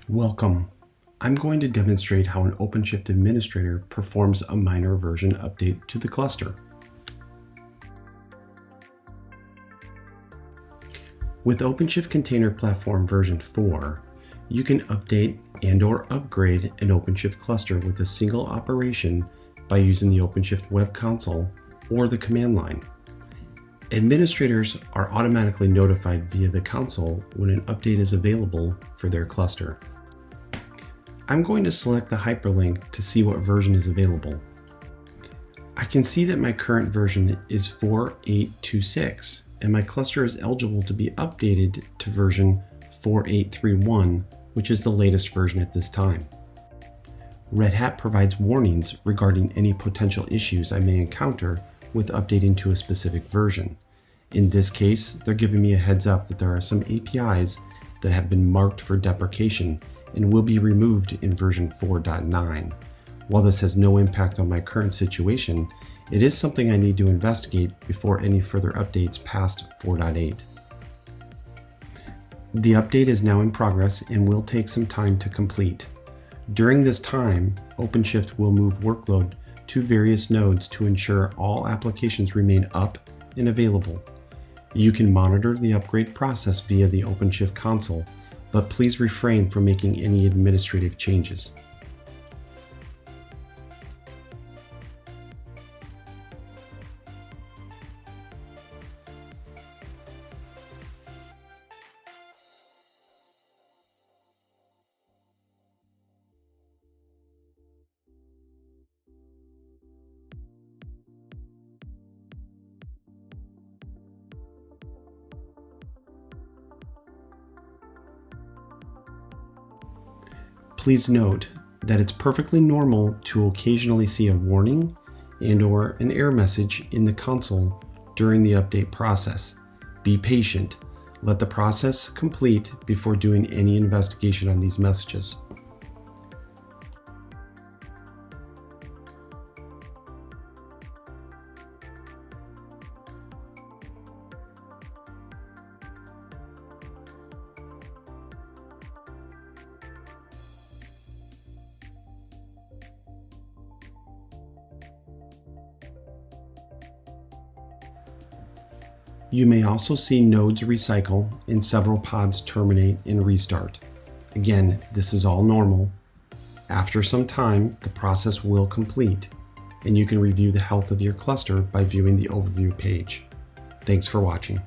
Welcome. I'm going to demonstrate how an OpenShift administrator performs a minor version update to the cluster. With OpenShift Container Platform version 4, you can update and/or upgrade an OpenShift cluster with a single operation by using the OpenShift web console or the command line. Administrators are automatically notified via the console when an update is available for their cluster. I'm going to select the hyperlink to see what version is available. I can see that my current version is 4.8.2.6, and my cluster is eligible to be updated to version 4.8.3.1, which is the latest version at this time. Red Hat provides warnings regarding any potential issues I may encounter with updating to a specific version. In this case, they're giving me a heads up that there are some APIs that have been marked for deprecation and will be removed in version 4.9. While this has no impact on my current situation, it is something I need to investigate before any further updates past 4.8. The update is now in progress and will take some time to complete. During this time, OpenShift will move workload to various nodes to ensure all applications remain up and available. You can monitor the upgrade process via the OpenShift console, but please refrain from making any administrative changes. Please note that it's perfectly normal to occasionally see a warning and/or an error message in the console during the update process. Be patient. Let the process complete before doing any investigation on these messages. You may also see nodes recycle and several pods terminate and restart. Again, this is all normal. After some time, the process will complete, and you can review the health of your cluster by viewing the overview page. Thanks for watching.